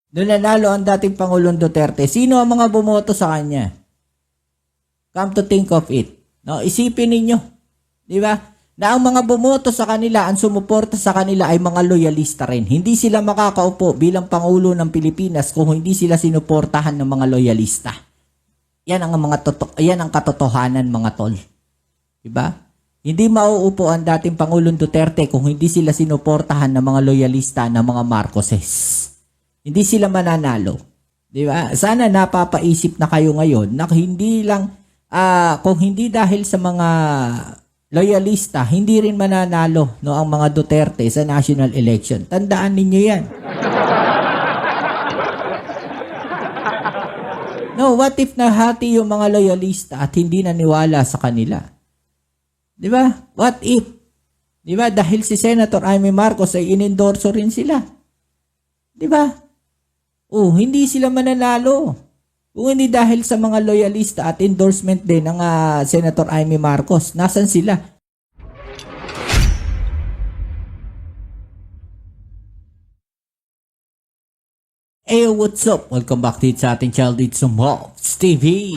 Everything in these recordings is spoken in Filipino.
Noong nanalo ang dating Pangulong Duterte, sino ang mga bumoto sa kanya? Come to think of it. No, isipin ninyo. Di ba? Na ang mga bumoto sa kanila, ang sumuporta sa kanila ay mga loyalista rin. Hindi sila makakaupo bilang Pangulo ng Pilipinas kung hindi sila sinuportahan ng mga loyalista. Yan ang katotohanan, mga tol. Di ba? Hindi mauupo ang dating Pangulong Duterte kung hindi sila sinuportahan ng mga loyalista ng mga Marcoses. Hindi sila mananalo. Di ba? Sana napapaisip na kayo ngayon na hindi lang, kung hindi dahil sa mga loyalista, hindi rin mananalo no, ang mga Duterte sa national election. Tandaan ninyo yan. No, what if nahati yung mga loyalista at hindi naniwala sa kanila? Di ba? What if? Di ba? Dahil si Senator Amy Marcos ay inendorso rin sila. Di ba? Oh, hindi sila mananalo. Kung hindi dahil sa mga loyalista at endorsement din ng Senator Amy Marcos, nasan sila? Hey, what's up? Welcome back to sa ating channel dito sa Mobs TV.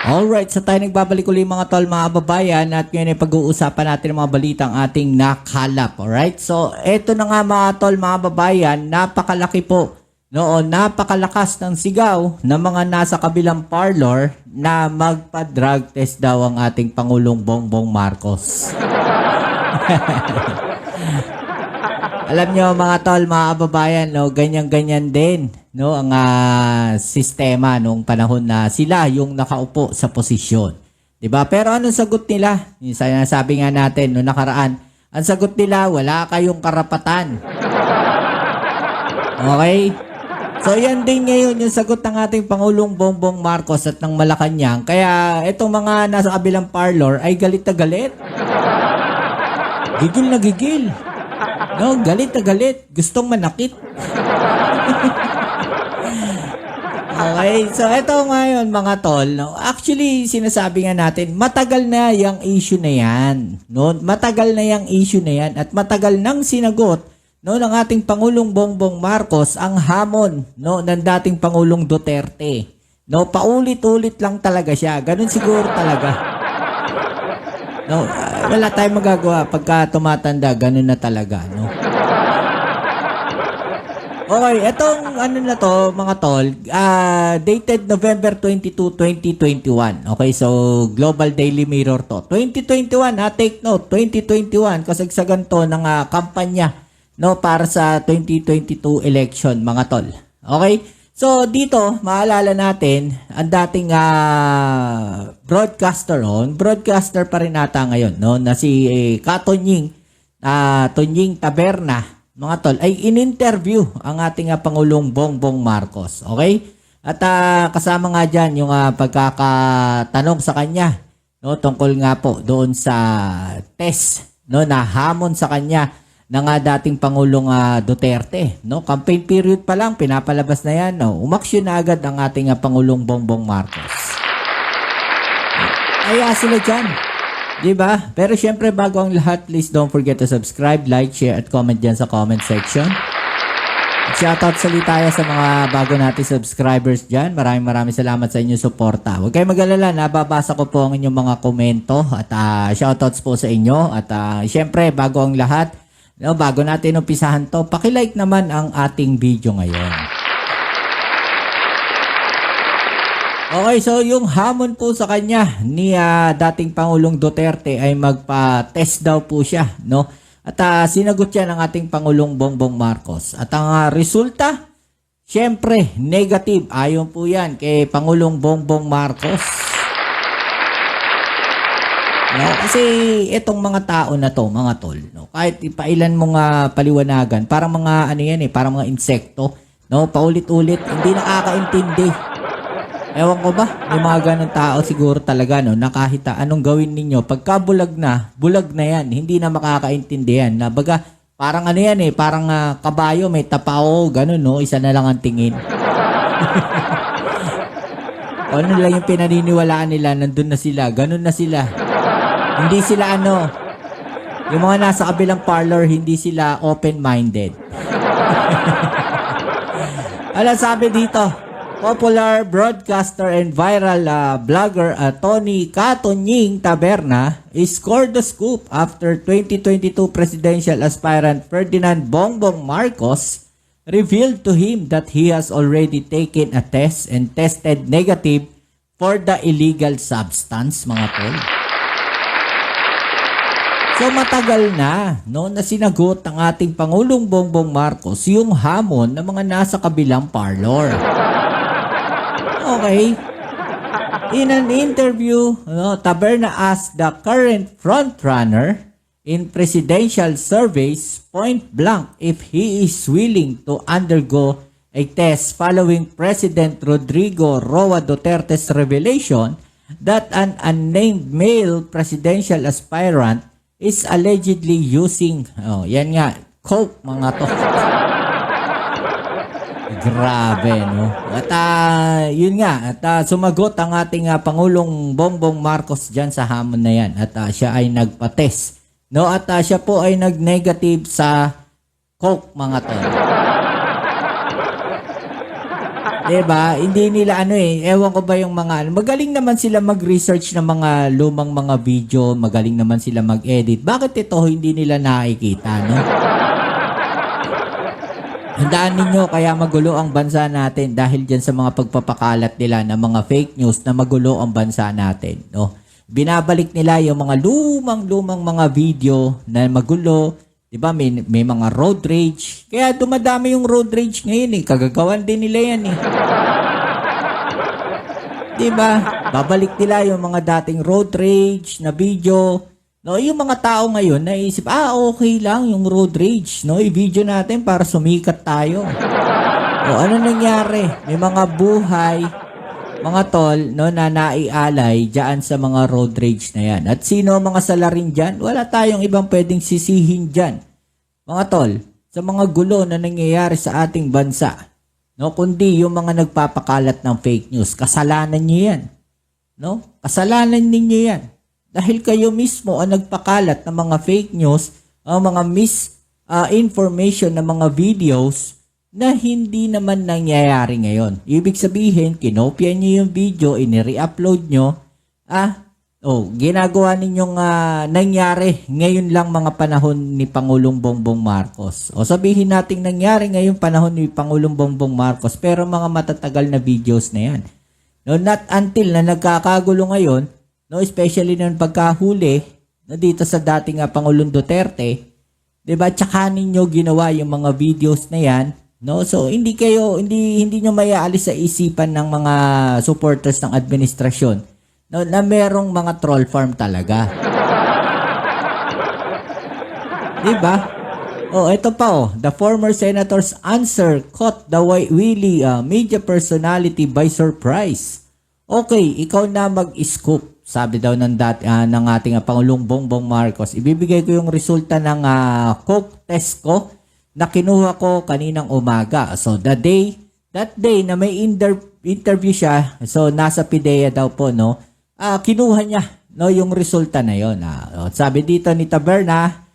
Alright, so tayo nagbabalik ulit mga tol, mga babayan, at ngayon ay pag-uusapan natin ang mga balitang ating nakalap. Alright, so eto na nga mga tol, mga babayan, napakalaki po. Noon, napakalakas ng sigaw ng mga nasa kabilang parlor na magpa-drug test daw ang ating Pangulong Bongbong Marcos. Alam nyo mga tol, mga kababayan, no, ganyan-ganyan din no, ang sistema nung panahon na sila yung nakaupo sa posisyon. Diba? Pero anong sagot nila? Yung sabi nga natin no nakaraan, ang sagot nila, wala kayong karapatan. Okay? So yan din ngayon yung sagot ng ating Pangulong Bongbong Marcos at ng Malacanang. Kaya itong mga nasa kabilang parlor ay galit na galit. Gigil na gigil. No, galit na galit. Gustong manakit. Okay, so ito ngayon mga tol. No? Actually, sinasabi nga natin, matagal na yung issue na yan. No? Matagal na yung issue na yan at matagal nang sinagot no, ng ating Pangulong Bongbong Marcos ang hamon no, ng dating Pangulong Duterte. No, paulit-ulit lang talaga siya. Ganun siguro talaga. No, wala tayong magagawa pagka tumatanda, ganun na talaga, no. Okay, etong ano na to, mga tol, dated November 22, 2021. Okay, so Global Daily Mirror to. 2021, take note, 2021 kasagsagan to ng kampanya no para sa 2022 election, mga tol. Okay? So dito, maalala natin ang dating broadcaster broadcaster pa rin ata ngayon no na si Tonying Taberna, mga tol, ay in-interview ang ating Pangulong Bongbong Marcos. Okay? At kasama nga diyan yung pagkakatanong sa kanya no tungkol nga po doon sa test no na hamon sa kanya ng dating Pangulong Duterte. No? Campaign period pa lang, pinapalabas na yan. No? Umaksyon na agad ang ating Pangulong Bongbong Marcos. Kaya sila dyan. Diba? Pero syempre, bago ang lahat, please don't forget to subscribe, like, share, at comment dyan sa comment section. At shoutout salit tayo sa mga bago natin subscribers dyan. Maraming salamat sa inyong suporta. Huwag kayong mag-alala, nababasa ko po ang inyong mga komento at shoutouts po sa inyo. At syempre, bago ang lahat, no, bago natin umpisahan to, paki-like naman ang ating video ngayon. Okay, so yung hamon po sa kanya ni dating Pangulong Duterte ay magpa-test daw po siya, no? At sinagot siya ng ating Pangulong Bongbong Marcos. At ang resulta, syempre, negative. Ayon po yan kay Pangulong Bongbong Marcos. No, kasi itong mga tao na to, mga tol, no, kahit ipailan mong paliwanagan, parang mga ano yan parang mga insekto, no, paulit-ulit, hindi nakakaintindi. Ewan ko ba, may mga ganun tao siguro talaga, no, na kahit anong gawin ninyo, pagka bulag na yan, hindi na makakaintindi yan. Na baga, parang ano yan parang kabayo, may tapao, ganun, no, isa na lang ang tingin. Ano lang yung pinaniniwalaan nila, nandun na sila, ganun na sila. Hindi sila Yung mga nasa kabilang parlor, hindi sila open-minded. Alam, sabi dito, popular broadcaster and viral blogger Tony Katonying Taberna scored the scoop after 2022 presidential aspirant Ferdinand Bongbong Marcos revealed to him that he has already taken a test and tested negative for the illegal substance, mga tol. So matagal na, no, na sinagot ng ating Pangulong Bongbong Marcos yung hamon ng mga nasa kabilang parlor. Okay. In an interview, Taberna asked the current frontrunner in presidential surveys point blank if he is willing to undergo a test following President Rodrigo Roa Duterte's revelation that an unnamed male presidential aspirant is allegedly using, yan nga, coke, mga to. Grabe, no? At yun nga, at sumagot ang ating Pangulong Bongbong Marcos dyan sa hamon na yan. At siya ay nagpa-test. No? At siya po ay nag-negative sa coke, mga to. Diba? Hindi nila ewan ko ba yung mga magaling naman sila mag-research ng mga lumang mga video, magaling naman sila mag-edit. Bakit ito hindi nila nakikita, no? Handaan ninyo kaya magulo ang bansa natin dahil dyan sa mga pagpapakalat nila ng mga fake news na magulo ang bansa natin, no? Binabalik nila yung mga lumang mga video na magulo. Diba, may mga road rage. Kaya dumadami yung road rage ngayon eh. Kagagawan din nila yan eh. Diba? Babalik nila yung mga dating road rage na video. No, yung mga tao ngayon naisip, okay lang yung road rage. No, i-video natin para sumikat tayo. O, ano nangyari? May mga buhay, mga tol, no, na naialay dyan sa mga road rage na yan. At sino mga salarin dyan? Wala tayong ibang pwedeng sisihin dyan, mga tol, sa mga gulo na nangyayari sa ating bansa. No, kundi yung mga nagpapakalat ng fake news. Kasalanan nyo yan. No? Kasalanan ninyo yan. Dahil kayo mismo ang nagpakalat ng mga fake news, ang mga misinformation ng mga videos na hindi naman nangyayari ngayon. Ibig sabihin, kinopya nyo yung video, ini-re-upload nyo, ginagawa ninyong nangyari ngayon lang mga panahon ni Pangulong Bongbong Marcos. O sabihin natin nangyari ngayon panahon ni Pangulong Bongbong Marcos, pero mga matatagal na videos na yan. No, not until na nagkakagulo ngayon, no, especially nung pagkahuli, no, dito sa dating Pangulong Duterte, 'di ba? Tsaka ninyo ginawa yung mga videos na yan. No, so hindi nyo maiaalis sa isipan ng mga supporters ng administrasyon, no, na merong mga troll farm talaga. 'Di ba? Ito pa the former senator's answer caught the wily media personality by surprise. Okay, ikaw na mag-scoop, sabi daw ng ating Pangulong Bongbong Marcos. Ibibigay ko yung resulta ng coke test ko na kinuha ko kaninang umaga. So that day na may interview siya, so nasa PIDEA daw po, no, kinuha niya, no, yung resulta na yon. Sabi dito ni Taberna,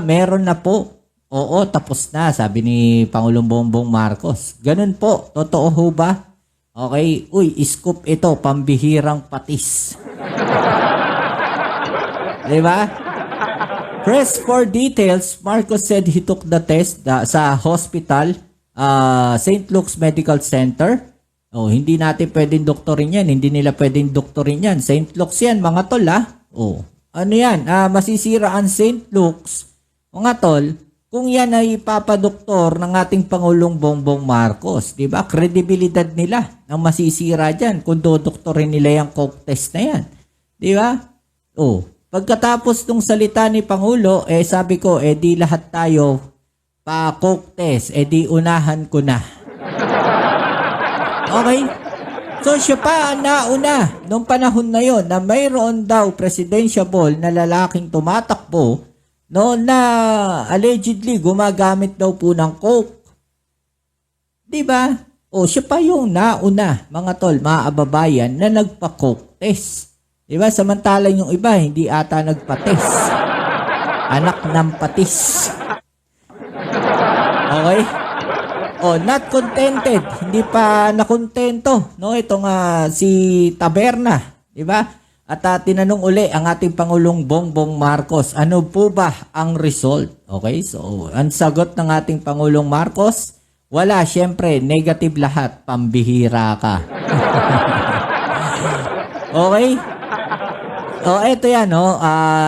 meron na po. Oo, tapos na, sabi ni Pangulong Bongbong Marcos. Ganun po, totoo ho ba? Okay, scoop ito, pambihirang patis. Diba? Press for details, Marcos said he took the test sa hospital, St. Luke's Medical Center. Hindi natin pwedeng doktorin yan. Hindi nila pwedeng doktorin yan. St. Luke's yan, mga tol, ano yan? Masisira ang St. Luke's, mga tol, kung yan ay ipapadoktor ng ating Pangulong Bongbong Marcos. Diba? Kredibilidad nila ang masisira dyan kung dodoktorin nila yung coke test na yan. Diba? Pagkatapos ng salita ni Pangulo, sabi ko, di lahat tayo pa-coke test, di unahan ko na. Okay? So, siya pa nauna nung panahon na yon na mayroon daw presidential na lalaking tumatakbo, no, na allegedly gumagamit daw po ng coke. Diba? Siya pa yung nauna, mga tol, mga ababayan, na nagpa-coke test. Diba? Samantalang yung iba, hindi ata nagpa-test. Anak ng patis. Okay? Oh, not contented. Hindi pa nakontento, no? Itong si Taberna, di ba? At tinanong uli ang ating Pangulong Bongbong Marcos, ano po ba ang result? Okay? So, ang sagot ng ating Pangulong Marcos, wala, syempre, negative lahat, pambihira ka. Okay? Oh, eto yan, no?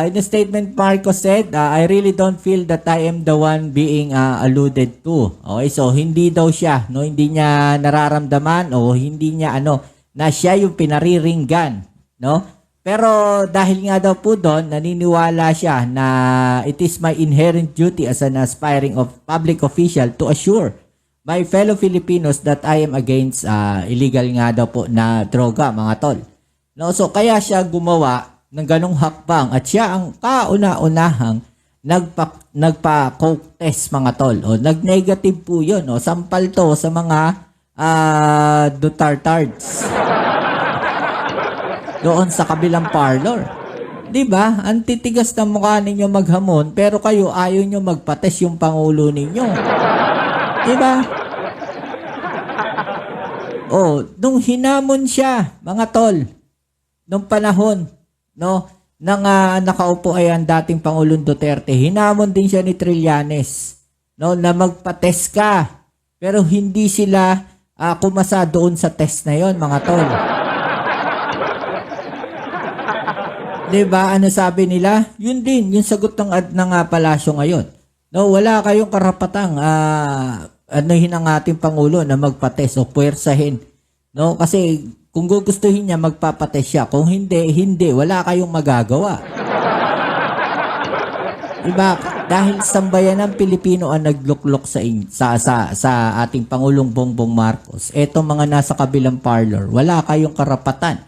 In the statement, Marcos said, I really don't feel that I am the one being alluded to. Okay, so hindi daw siya, no? Hindi niya nararamdaman o hindi niya, na siya yung pinariringgan, no? Pero dahil nga daw po doon, naniniwala siya na it is my inherent duty as an aspiring of public official to assure my fellow Filipinos that I am against illegal nga daw po na droga, mga tol. No, so kaya siya gumawa ng ganong hakbang at siya ang kauna-unahang nagpa-coke test, mga tol. O, nag-negative po yun. O, sampal to sa mga Dutartards. Doon sa kabilang parlor. Diba? Ang titigas ng mukha ninyo maghamon, pero kayo ayaw nyo magpates yung Pangulo ninyo. Diba? O, nung hinamon siya, mga tol, nung panahon, no, nang nakaupo ay ang dating Pangulong Duterte, hinamon din siya ni Trillanes, no, na magpa-test ka. Pero hindi sila kumasa doon sa test na yon, mga tol. Diba, ano sabi nila? Yun din, yung sagot ng palasyo ngayon. No, wala kayong karapatang anuhin ang ating Pangulo na magpa-test o puwersahin. No, kasi kung gugustuhin niya, magpapatest siya. Kung hindi, hindi. Wala kayong magagawa. Diba? Dahil sambayan ng Pilipino ang nagluklok sa ating Pangulong Bongbong Marcos. Etong mga nasa kabilang parlor, wala kayong karapatan,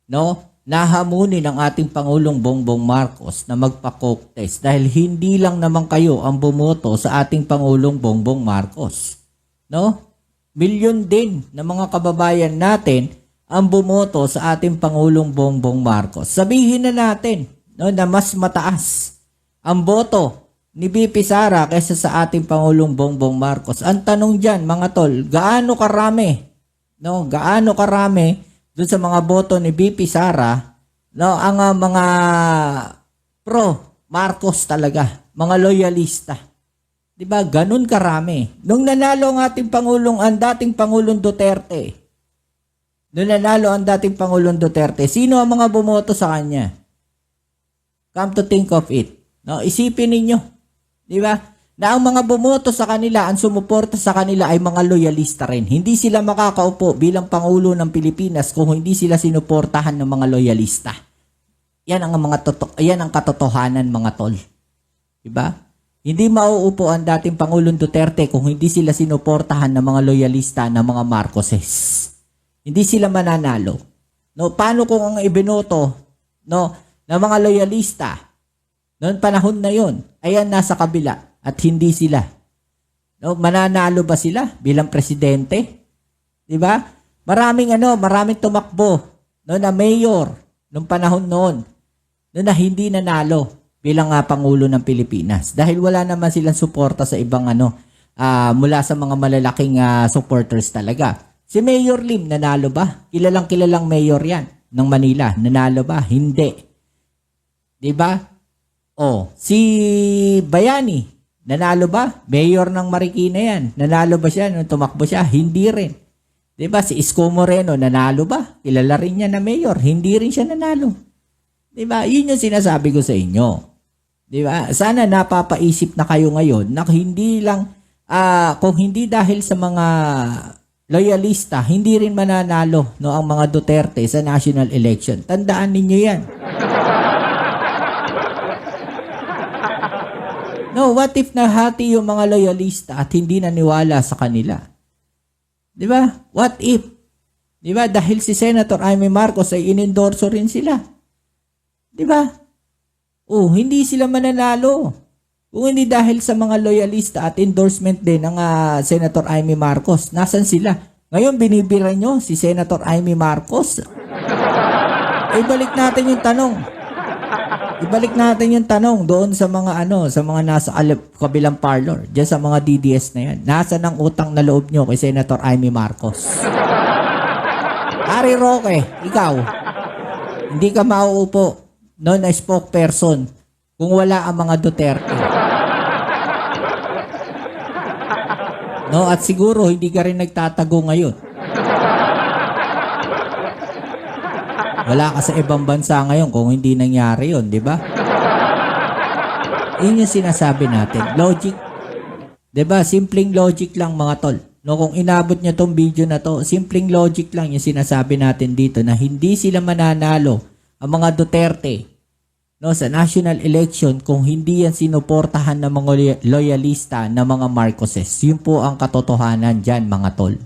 no? Nahamunin ng ating Pangulong Bongbong Marcos na magpa-coke test dahil hindi lang naman kayo ang bumoto sa ating Pangulong Bongbong Marcos. No? Milyon din ng mga kababayan natin ang bumoto sa ating Pangulong Bongbong Marcos. Sabihin na natin, no, na mas mataas ang boto ni BP Sara kaysa sa ating Pangulong Bongbong Marcos. Ang tanong diyan, mga tol, gaano karami? No, gaano karami doon sa mga boto ni BP Sara, no, ang mga pro Marcos talaga, mga loyalista. 'Di ba? Ganun karami. Nung nanalo ang ating Pangulong, ang dating Pangulong Duterte, sino ang mga bumoto sa kanya? Come to think of it. No, isipin ninyo. Di ba? Na ang mga bumoto sa kanila, ang sumuporta sa kanila ay mga loyalista rin. Hindi sila makakaupo bilang Pangulo ng Pilipinas kung hindi sila sinuportahan ng mga loyalista. Yan ang katotohanan, mga tol. Di ba? Hindi mauupo ang dating Pangulong Duterte kung hindi sila sinuportahan ng mga loyalista ng mga Marcoses. Hindi sila mananalo. No, paano kung ang ibinoto, no, ng mga loyalista noong panahon na 'yon ay nasa kabila at hindi sila? No, mananalo ba sila bilang presidente? 'Di ba? Maraming tumakbo, no, na mayor noong panahon noon, no, na hindi nanalo bilang pangulo ng Pilipinas dahil wala naman silang suporta sa ibang mula sa mga malalaking supporters talaga. Si Mayor Lim, nanalo ba? Kilalang mayor yan ng Manila. Nanalo ba? Hindi. Diba? O, si Bayani, nanalo ba? Mayor ng Marikina yan. Nanalo ba siya nung tumakbo siya? Hindi rin. Diba? Si Isko Moreno, nanalo ba? Kilala rin niya na mayor. Hindi rin siya nanalo. Diba? Yun yung sinasabi ko sa inyo. Diba? Sana napapaisip na kayo ngayon na hindi lang, kung hindi dahil sa mga loyalista, hindi rin mananalo, no, ang mga Duterte sa national election. Tandaan ninyo yan. No, what if nahati yung mga loyalista at hindi naniwala sa kanila? Di ba? What if? Di ba? Dahil si Senator Amy Marcos ay inendorso rin sila. Di ba? Oh, hindi sila mananalo. Kung hindi dahil sa mga loyalista at endorsement din ng Senator Amy Marcos, nasan sila? Ngayon, binibira nyo si Senator Amy Marcos. Ay, balik natin yung tanong. Ibalik natin yung tanong doon sa mga sa mga nasa kabilang parlor, diyan sa mga DDS na yan. Nasaan ang utang na loob nyo kay Senator Amy Marcos? Harry Roque, ikaw, hindi ka mauupo na spokesperson kung wala ang mga Duterte. No, at siguro hindi ka rin nagtatago ngayon. Wala ka sa ibang bansa ngayon kung hindi nangyari yun, di ba? Yun yung sinasabi natin. Logic. Di ba? Simpleng logic lang mga tol. No, kung inabot nyo tong video na to, simpleng logic lang yung sinasabi natin dito na hindi sila mananalo ang mga Duterte no, sa national election kung hindi yan sinuportahan ng mga loyalista ng mga Marcoses. Yun po ang katotohanan dyan mga tol.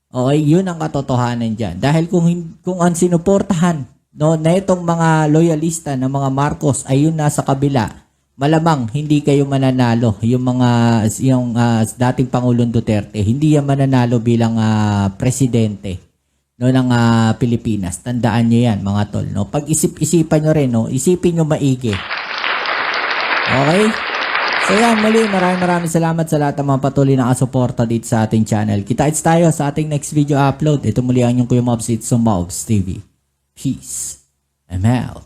Okay, yun ang katotohanan dyan. Dahil kung ang sinuportahan no, na itong mga loyalista ng mga Marcos ay yun nasa kabila, malamang hindi kayo mananalo. Yung dating Pangulong Duterte, hindi yan mananalo bilang presidente no, ng Pilipinas. Tandaan nyo yan mga tol. No? Pag-isip-isipan nyo rin, no? Isipin nyo maigi. Okay? So yan, muli maraming salamat sa lahat ng mga patuloy na kasuporta dito sa ating channel. Kita-its tayo sa ating next video upload. Ito muli ang inyong Kuya Mobs, it's Mobs TV. Peace. I'm out.